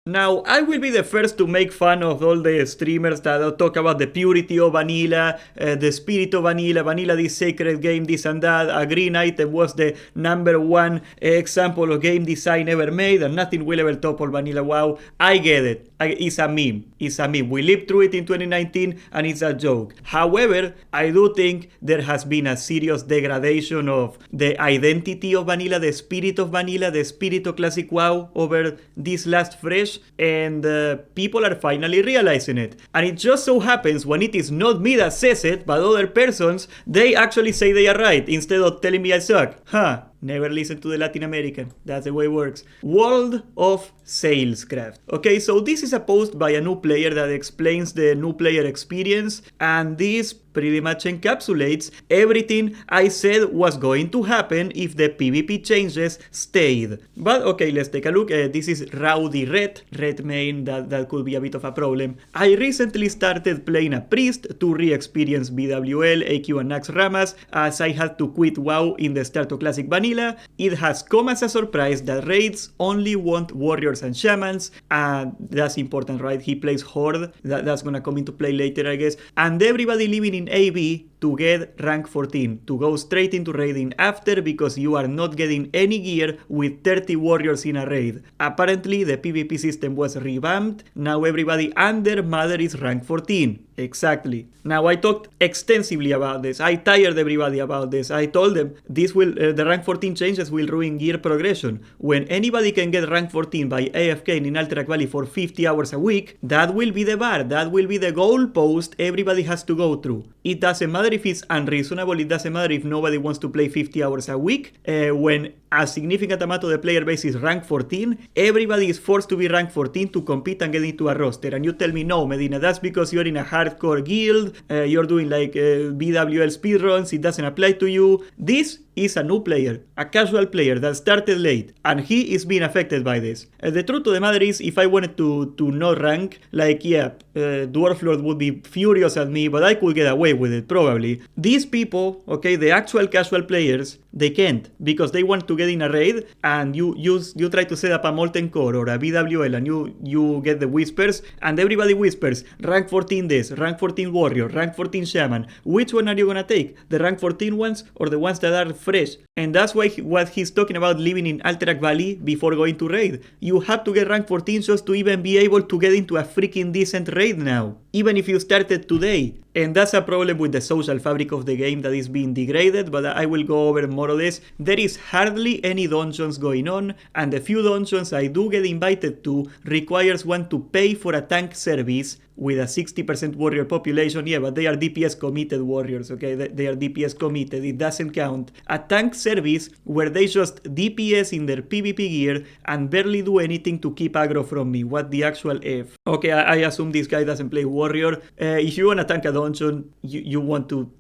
Now, I will be the first to make fun of all the streamers that talk about the purity of vanilla, the spirit of vanilla, vanilla this sacred game, this and that. A green item was the #1 example of game design ever made, and nothing will ever topple vanilla WoW. I get it. It's a meme. It's a meme. We lived through it in 2019, and it's a joke. However, I do think there has been a serious degradation of the identity of vanilla, the spirit of vanilla, the spirit of classic WoW over this last fresh, and people are finally realizing it. And it just so happens when it is not me that says it, but other persons, they actually say they are right instead of telling me I suck. Huh. Never listen to the Latin American. That's the way it works. World of Salescraft. Okay, so this is a post by a new player that explains the new player experience, and this pretty much encapsulates everything I said was going to happen if the PvP changes stayed. But okay, let's take a look. This is Rowdy Red main, that could be a bit of a problem. I recently started playing a priest to re-experience BWL, AQ and Nax Ramas, as I had to quit WoW in the start of Classic Vanilla. It has come as a surprise that raids only want warriors and shamans, and that's important, right? He plays Horde, that's gonna come into play later, I guess, and everybody living in AB to get rank 14, to go straight into raiding after, because you are not getting any gear with 30 warriors in a raid. Apparently the PvP system was revamped, now everybody under Mother is rank 14. Exactly. Now I talked extensively about this, I tired everybody about this, I told them this will, the rank 14 changes will ruin gear progression. When anybody can get rank 14 by AFK in Alterac Valley for 50 hours a week, that will be the bar, that will be the goalpost everybody has to go through. It doesn't matter if it's unreasonable, it doesn't matter if nobody wants to play 50 hours a week. When a significant amount of the player base is rank 14, everybody is forced to be rank 14 to compete and get into a roster. And you tell me, no, Medina, that's because you're in a hardcore guild, you're doing like BWL speedruns, it doesn't apply to you. This is a new player, a casual player that started late, and he is being affected by this. The truth of the matter is, if I wanted to not rank, like, yeah, Dwarf Lord would be furious at me, but I could get away with it, probably. These people, okay, the actual casual players, they can't, because they want to get in a raid, and you try to set up a Molten Core or a BWL, and you get the whispers, and everybody whispers, rank 14 this, rank 14 warrior, rank 14 shaman. Which one are you gonna take? The rank 14 ones, or the ones that are fresh? And that's why what he's talking about living in Alterac Valley before going to raid. You have to get rank 14 just to even be able to get into a freaking decent raid now, even if you started today. And that's a problem with the social fabric of the game that is being degraded, but I will go over more of this. There is hardly any dungeons going on, and the few dungeons I do get invited to requires one to pay for a tank service with a 60% warrior population. Yeah, but they are DPS committed warriors, okay? They are DPS committed, it doesn't count. A tank service where they just DPS in their PvP gear and barely do anything to keep aggro from me. What the actual F? Okay, I assume this guy doesn't play warrior. If you wanna tank a dungeon, you want to,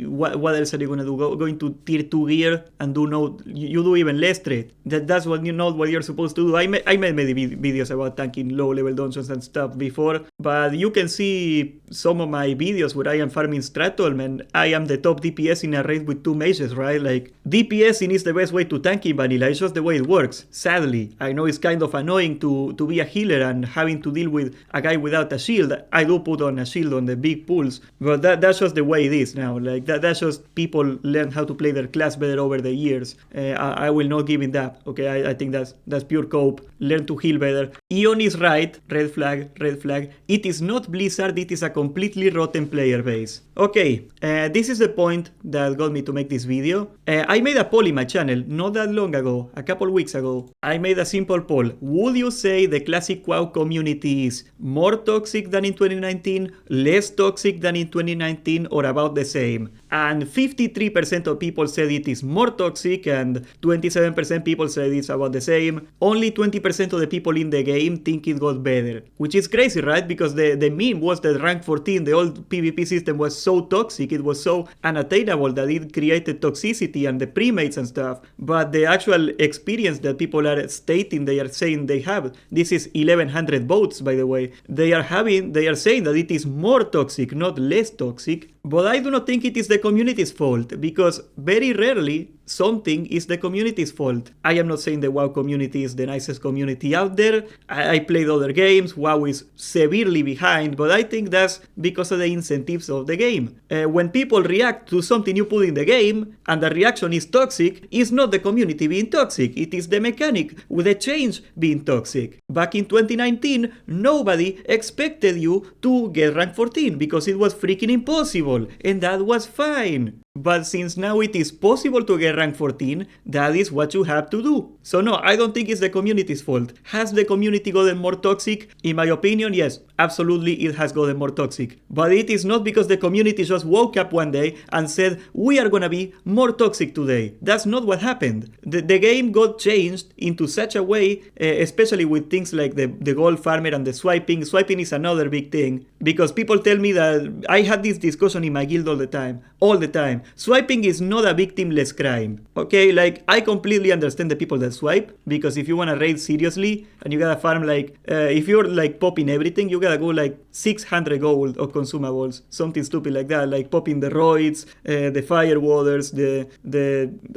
what else are you gonna do? Go into tier 2 gear and you do even less trade. That's what what you're supposed to do. I made many videos about tanking low level dungeons and stuff before, but you can see some of my videos where I am farming Stratholm and I am the top DPS in a raid with 2 mages, right? Like, DPSing is the best way to tank in vanilla, it's just the way it works. Sadly, I know it's kind of annoying to be a healer and having to deal with a guy without a shield. I do put on a shield on the big pulls, but that's just the way it is now. Like, that's just people learn how to play their class better over the years. I will not give in that, okay? I think that's pure cope. Learn to heal better. Ion is right, red flag, red flag. It is not Blizzard, it is a completely rotten player base. Okay, this is the point that got me to make this video. I made a poll in my channel not that long ago, a couple weeks ago. I made a simple poll. Would you say the classic WoW community is more toxic than in 2019, less toxic than in 2019, or about the same? And 53% of people said it is more toxic, and 27% people said it's about the same. Only 20% of the people in the game think it got better, which is crazy, right? Because the meme was that rank 14, the old PvP system, was so toxic, it was so unattainable that it created toxicity and the premates and stuff. But the actual experience that people are stating, they are saying they have, this is 1100 votes, by the way, they are saying that it is more toxic, not less toxic. But I do not think it is the community's fault, because very rarely something is the community's fault. I am not saying the WoW community is the nicest community out there. I played other games. WoW is severely behind, but I think that's because of the incentives of the game. When people react to something you put in the game and the reaction is toxic, it's not the community being toxic. It is the mechanic with the change being toxic. Back in 2019, nobody expected you to get rank 14 because it was freaking impossible, and that was fine. But since now it is possible to get rank 14, that is what you have to do. So no, I don't think it's the community's fault. Has the community gotten more toxic? In my opinion, yes, absolutely it has gotten more toxic. But it is not because the community just woke up one day and said, we are gonna be more toxic today. That's not what happened. The game got changed into such a way, especially with things like the gold farmer and the swiping. Swiping is another big thing, because people tell me that I had this discussion in my guild all the time. Swiping is not a victimless crime, okay? Like, I completely understand the people that swipe, because if you want to raid seriously and you gotta farm, like, if you're like popping everything, you gotta go like 600 gold of consumables, something stupid like that, like popping the roids, the fire waters,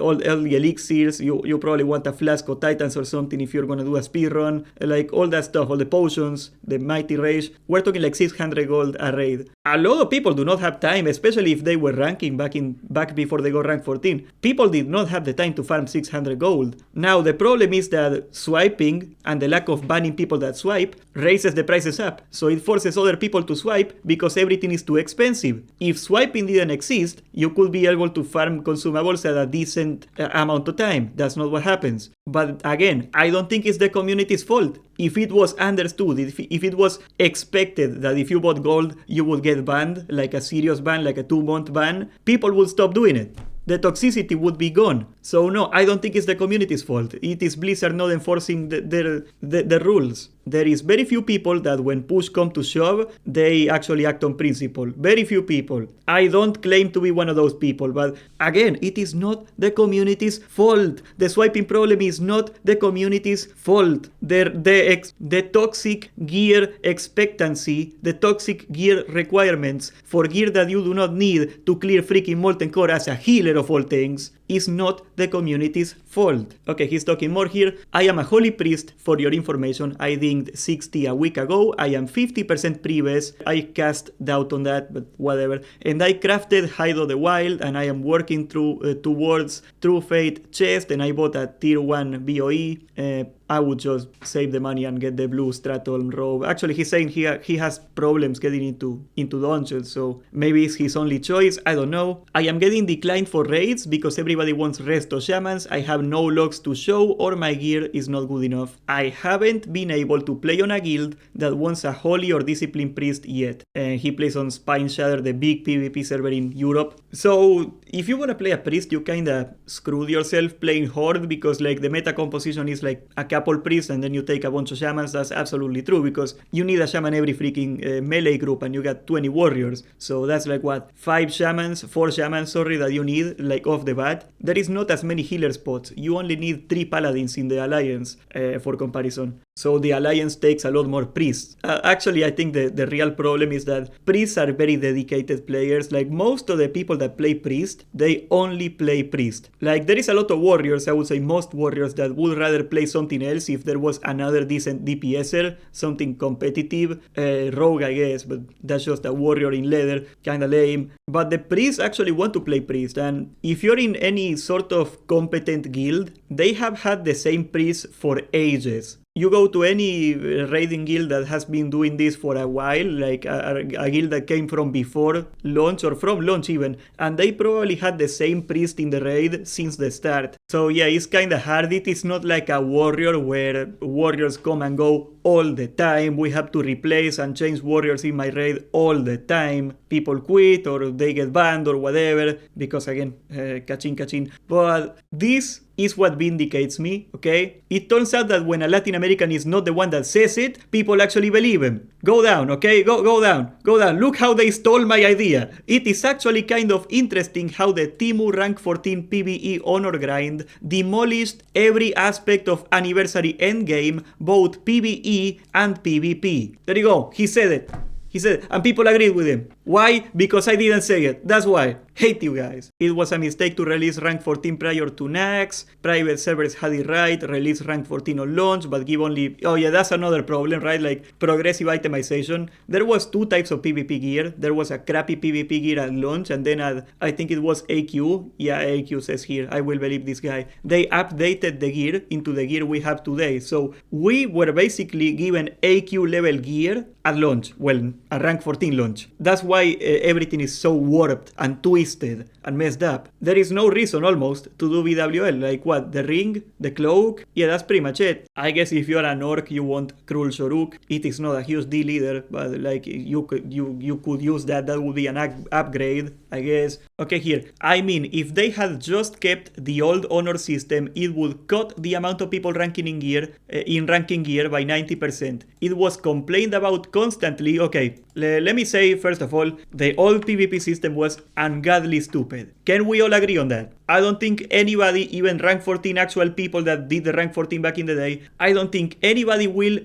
all the elixirs. You probably want a flask of titans or something if you're gonna do a speed run, like all that stuff, all the potions, the mighty rage. We're talking like 600 gold a raid. A lot of people do not have time, especially if they were ranking back before they got rank 14. People did not have the time to farm 600 gold. Now the problem is that swiping and the lack of banning people that swipe raises the prices up. So it forces other people to swipe because everything is too expensive. If swiping didn't exist, you could be able to farm consumables at a decent amount of time. That's not what happens. But again, I don't think it's the community's fault. If it was understood, if it was expected that if you bought gold, you would get banned, like a serious ban, like a 2-month ban, people would stop doing it. The toxicity would be gone. So no, I don't think it's the community's fault. It is Blizzard not enforcing the rules. There is very few people that when push come to shove, they actually act on principle. Very few people. I don't claim to be one of those people, but again, it is not the community's fault. The swiping problem is not the community's fault. The toxic gear expectancy, the toxic gear requirements for gear that you do not need to clear freaking Molten Core as a healer of all things is not the community's fault. Okay, he's talking more here. I am a holy priest, for your information. I dinged 60 a week ago. I am 50% pre-best. I cast doubt on that, but whatever. And I crafted Hide of the Wild, and I am working towards True Fate chest, and I bought a tier 1 BOE. I would just save the money and get the blue Stratholm robe. Actually, he's saying he has problems getting into dungeons, so maybe it's his only choice. I don't know. I am getting declined for raids because everybody wants resto shamans. I have no logs to show, or my gear is not good enough. I haven't been able to play on a guild that wants a holy or disciplined priest yet. He plays on Spine Shatter, the big PvP server in Europe. So if you want to play a priest, you kinda screwed yourself playing Horde, because like the meta composition is like a couple priests and then you take a bunch of shamans. That's absolutely true, because you need a shaman every freaking melee group, and you got 20 warriors. So that's like what, 4 shamans, that you need like off the bat. There is not as many healer spots. You only need 3 paladins in the alliance for comparison. So the alliance takes a lot more priests. Actually, I think the real problem is that priests are very dedicated players. Like most of the people that play priest, they only play priest. Like there is a lot of warriors, I would say most warriors, that would rather play something else if there was another decent DPSer, something competitive. Rogue, I guess, but that's just a warrior in leather, kinda lame. But the priests actually want to play priest, and if you're in any sort of competent guild, they have had the same priest for ages. You go to any raiding guild that has been doing this for a while, like a guild that came from before launch or from launch even, and they probably had the same priest in the raid since the start. So yeah, it's kinda hard. It is not like a warrior where warriors come and go all the time. We have to replace and change warriors in my raid all the time. People quit or they get banned or whatever, because again, kachin. But this is what vindicates me, okay? It turns out that when a Latin American is not the one that says it, people actually believe him. Go down, okay? Go down. Look how they stole my idea. It is actually kind of interesting how the Timu rank 14 PvE honor grind demolished every aspect of Anniversary Endgame, both PvE and PvP. There you go. He said it. And people agreed with him. Why? Because I didn't say it. That's why. Hate you guys. It was a mistake to release rank 14 prior to Nax. Private servers had it right. Release rank 14 on launch, but give only... Oh yeah, that's another problem, right? Like progressive itemization. There was two types of PvP gear. There was a crappy PvP gear at launch, and then I think it was AQ. Yeah, AQ says here. I will believe this guy. They updated the gear into the gear we have today. So we were basically given AQ level gear at launch. Well, at rank 14 launch. That's why everything is so warped and twisted and messed up. There is no reason almost to do VWL. Like what? The ring? The cloak? Yeah, that's pretty much it. I guess if you're an orc, you want Cruel Shoruk. It is not a huge deal either, but like you could use that. That would be an upgrade, I guess. Okay, here. I mean, if they had just kept the old honor system, it would cut the amount of people ranking in gear ranking gear by 90%. It was complained about constantly. Okay, let me say first of all, the old PvP system was ungodly stupid. Can we all agree on that? I don't think anybody, even rank 14 actual people that did the rank 14 back in the day, I don't think anybody will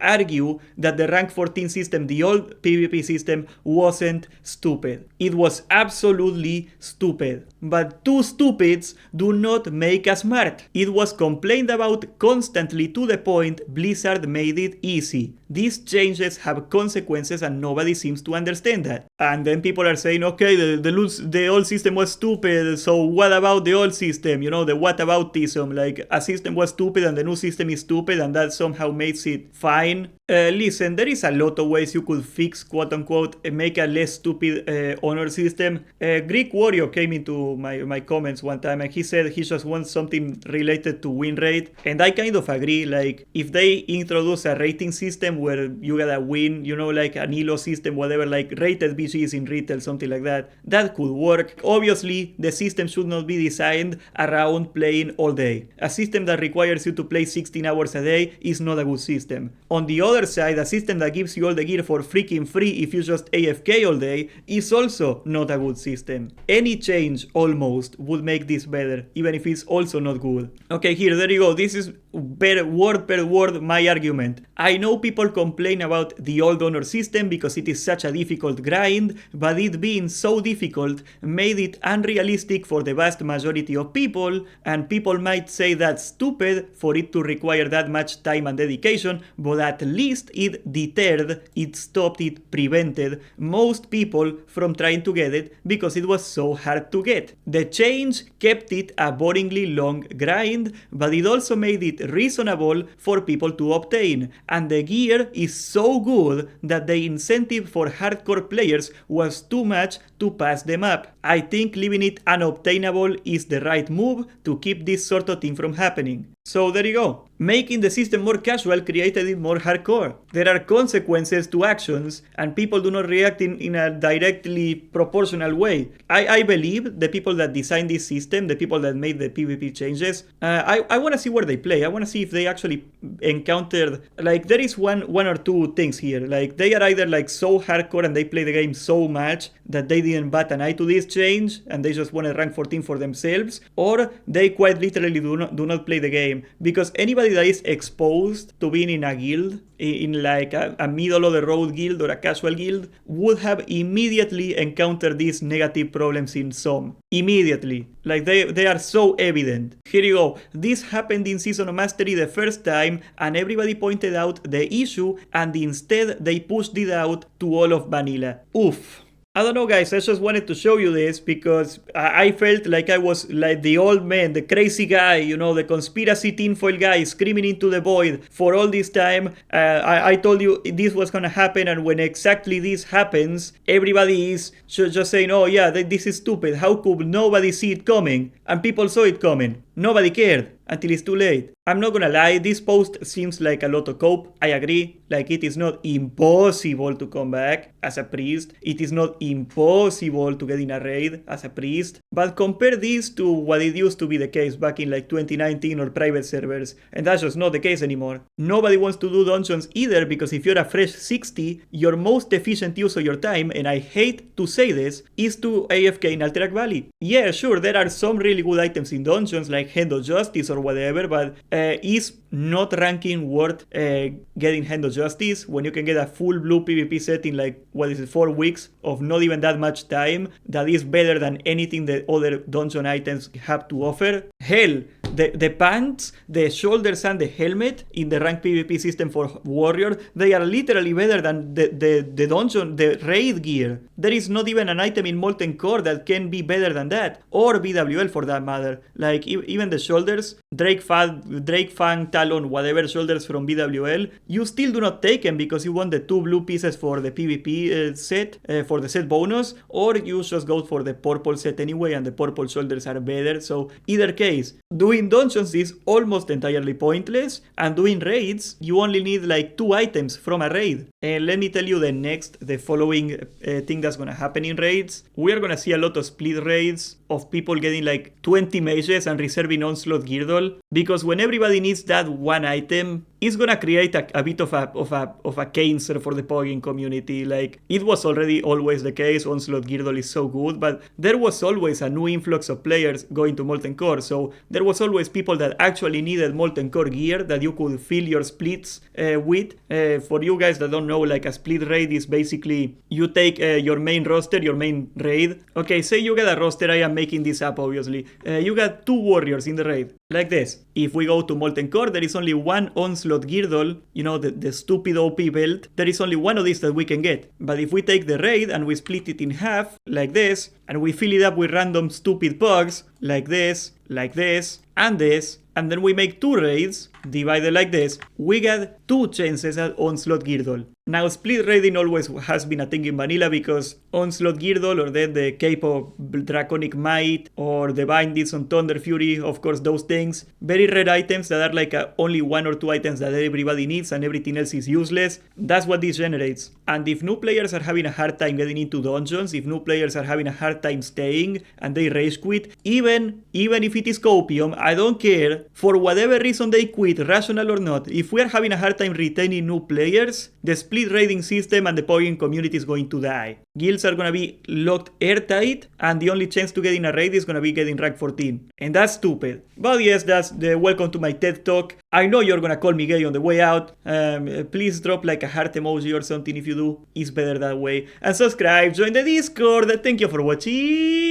argue that the rank 14 system, the old PvP system, wasn't stupid. It was absolutely stupid. But two stupids do not make a smart. It was complained about constantly to the point Blizzard made it easy. These changes have consequences and nobody seems to understand that. And then people are saying, okay, the old system was stupid, so what about the old system? You know, the whataboutism, like a system was stupid and the new system is stupid and that somehow makes it fine. Listen, there is a lot of ways you could fix, quote-unquote, make a less stupid honor system. Greek Warrior came into my comments one time and he said he just wants something related to win rate. And I kind of agree, like, if they introduce a rating system where you gotta win, you know, like an ELO system, whatever, like rated BGs in retail, something like that, that could work. Obviously, the system should not be designed around playing all day. A system that requires you to play 16 hours a day is not a good system. On the other side, a system that gives you all the gear for freaking free if you just AFK all day is also not a good system. Any change almost would make this better, even if it's also not good. Okay, there you go. This is word per word my argument. I know people complain about the old honor system because it is such a difficult grind, but it being so difficult made it unrealistic for the vast majority of people, and people might say that's stupid for it to require that much time and dedication, but at least it deterred, it stopped, it prevented most people from trying to get it because it was so hard to get. The change kept it a boringly long grind, but it also made it reasonable for people to obtain, and the gear is so good that the incentive for hardcore players was too much to pass them up. I think leaving it unobtainable is the right move to keep this sort of thing from happening. So there you go. Making the system more casual created it more hardcore. There are consequences to actions and people do not react in a directly proportional way. I believe the people that designed this system, the people that made the PvP changes, I want to see where they play. I want to see if they actually encountered, like, there is one or two things here. Like, they are either like so hardcore and they play the game so much that they didn't bat an eye to this change and they just wanted rank 14 for themselves, or they quite literally do not play the game. Because anybody that is exposed to being in a guild, in like a middle of the road guild or a casual guild, would have immediately encountered these negative problems in some. Immediately. Like they are so evident. Here you go. This happened in Season of Mastery the first time and everybody pointed out the issue and instead they pushed it out to all of vanilla. Oof. I don't know, guys, I just wanted to show you this because I felt like I was like the old man, the crazy guy, you know, the conspiracy tinfoil guy screaming into the void for all this time. I told you this was gonna happen, and when exactly this happens, everybody is just saying, oh yeah, this is stupid. How could nobody see it coming? And people saw it coming. Nobody cared until it's too late. I'm not gonna lie, this post seems like a lot of cope. I agree, like it is not impossible to come back as a priest. It is not impossible to get in a raid as a priest. But compare this to what it used to be the case back in like 2019 or private servers. And that's just not the case anymore. Nobody wants to do dungeons either because if you're a fresh 60, your most efficient use of your time, and I hate to say this, is to AFK in Alterac Valley. Yeah, sure, there are some really good items in dungeons like Hand of Justice or whatever, but is not ranking worth getting Hand of Justice when you can get a full blue PvP set in like, 4 weeks of not even that much time? That is better than anything that other dungeon items have to offer. Hell, the pants, the shoulders, and the helmet in the rank PvP system for warrior, they are literally better than the dungeon, the raid gear. There is not even an item in Molten Core that can be better than that, or BWL for that matter. Like even the shoulders, Drake Fang, Talon, whatever shoulders from BWL, you still do not take them because you want the 2 blue pieces for the PvP set, for the set bonus, or you just go for the purple set anyway, and the purple shoulders are better. So either case, doing dungeons is almost entirely pointless, and doing raids, you only need like 2 items from a raid. And let me tell you the following thing that's gonna happen in raids. We are gonna see a lot of split raids of people getting like 20 mages and reserving Onslaught Girdle, because when everybody needs that one item, it's gonna create a bit of a cancer for the pogging community. Like, it was already always the case, Onslaught Girdle is so good, but there was always a new influx of players going to Molten Core, so there was always people that actually needed Molten Core gear that you could fill your splits with. For you guys that don't know, like a split raid is basically, you take your main roster, your main raid. Okay, say you get a roster, I am making this up obviously. You got 2 warriors in the raid, like this. If we go to Molten Core, there is only one Onslaught Girdle, you know, the stupid OP belt. There is only one of these that we can get. But if we take the raid and we split it in half, like this, and we fill it up with random stupid bugs, like this, and this, and then we make 2 raids, divided like this, we get 2 chances at Onslaught Girdle. Now, split raiding always has been a thing in vanilla because Onslaught Girdle, or then the Cape of Draconic Might, or the Bindings on Thunder Fury, of course those things, very rare items that are like only 1 or 2 items that everybody needs and everything else is useless. That's what this generates. And if new players are having a hard time getting into dungeons, if new players are having a hard time staying and they rage quit, even if it is copium, I don't care, for whatever reason they quit, rational or not, if we are having a hard time retaining new players, the split raiding system and the pogging community is going to die. Guilds are going to be locked airtight, and the only chance to get in a raid is going to be getting rank 14. And that's stupid. But yes, that's the welcome to my TED Talk. I know you're going to call me gay on the way out. Please drop like a heart emoji or something if you do. It's better that way. And subscribe, join the Discord. Thank you for watching.